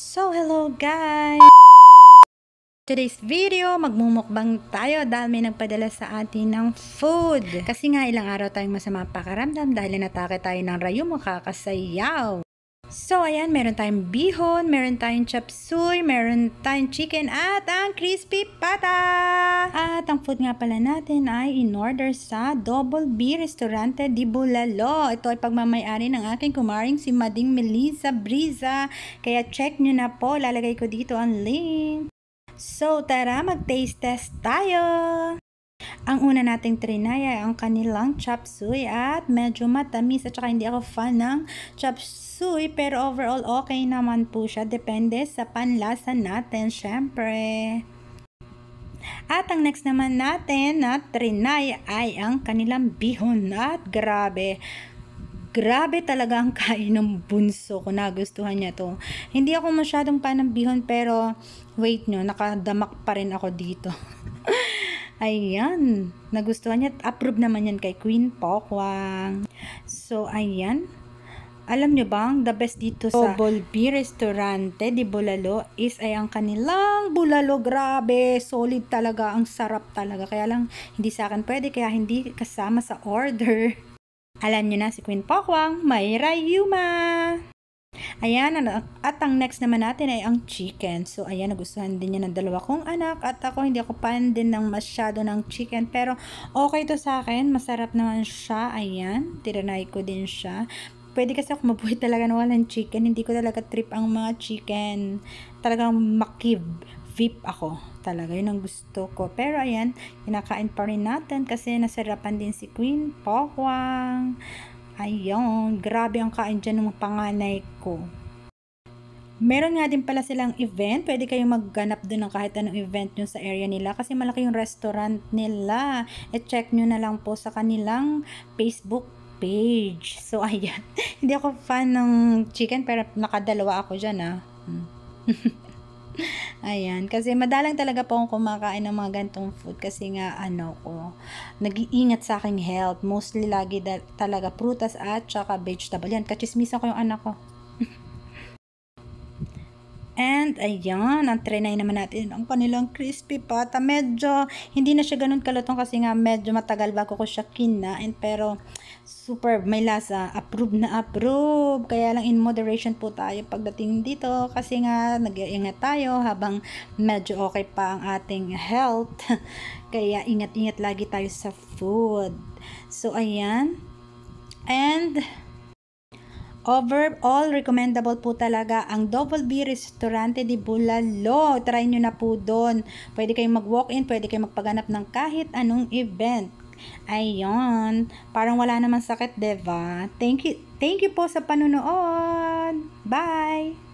So, hello guys! Today's video, magmumukbang tayo dahil may nagpadala sa atin ng food. Kasi nga ilang araw tayong masama pakaramdam dahil natake tayo ng rayo makakasayaw. So, ayan, meron tayong bihon, meron tayong chop suey, meron tayong chicken at ang crispy pata! At ang food nga pala natin ay in-order sa Double B Restaurante di Bulalo. Ito ay pagmamayari ng aking kumaring si Mading Melissa Briza. Kaya check nyo na po, lalagay ko dito ang link. So, tara, mag-taste test tayo! Ang una nating trinay ay ang kanilang chop suey at medyo matamis at saka hindi ako fan ng chop suey pero overall okay naman po siya. Depende sa panlasa natin, syempre. At ang next naman natin na trinay ay ang kanilang bihon at grabe. Grabe talaga ang kain ng bunso ko. Nagustuhan niya to. Hindi ako masyadong fan ng bihon pero wait nyo, nakadamak pa rin ako dito. Ayan, nagustuhan niya. Approve naman yan kay Queen Pokwang. So, ayan. Alam nyo bang, the best dito sa Double B Restaurante di Bulalo is ay ang kanilang bulalo. Grabe, solid talaga. Ang sarap talaga. Kaya lang, hindi sa akin pwede. Kaya hindi kasama sa order. Alam nyo na si Queen Pokwang, may rayuma! Ayan, at ang next naman natin ay ang chicken. So, ayan, nagustuhan din niya ng dalawa kong anak. At ako, hindi ako fan din ng masyado ng chicken. Pero, okay to sa akin. Masarap naman siya. Ayan, tiranay ko din siya. Pwede kasi ako mabuhay talaga na walang chicken. Hindi ko talaga trip ang mga chicken. Talagang makib. VIP ako. Talaga, yun ang gusto ko. Pero, ayan, kinakain pa rin natin kasi nasarapan din si Queen Pokwang. Ayun, grabe ang kain dyan ng panganay ko. Meron nga din pala silang event. Pwede kayong magganap doon ng kahit anong event nyo sa area nila kasi malaki yung restaurant nila. E-check nyo na lang po sa kanilang Facebook page. So, ayan. Hindi ako fan ng chicken pero nakadalawa ako dyan, ah. Ayan, kasi madalang talaga po akong kumakain ng mga gantong food kasi nga nag-iingat sa aking health. Mostly lagi talaga prutas at saka vegetable. Yan, kachismisan ko yung anak ko. And ayan, ang trinay naman natin ang kanilang crispy pata. Medyo hindi na siya ganun kalutong kasi nga medyo matagal bago ko siya kinain pero super may lasa. Approve na approve. Kaya lang in moderation po tayo pagdating dito kasi nga nag-iingat tayo habang medyo okay pa ang ating health. Kaya ingat-ingat lagi tayo sa food. So ayan. And overall, recommendable po talaga ang Double B Restaurante di Bulalo. Try nyo na po doon. Pwede kayong mag-walk-in, pwede kayong magpaganap ng kahit anong event. Ayun. Parang wala naman sakit, diba? Thank you po sa panonood. Bye!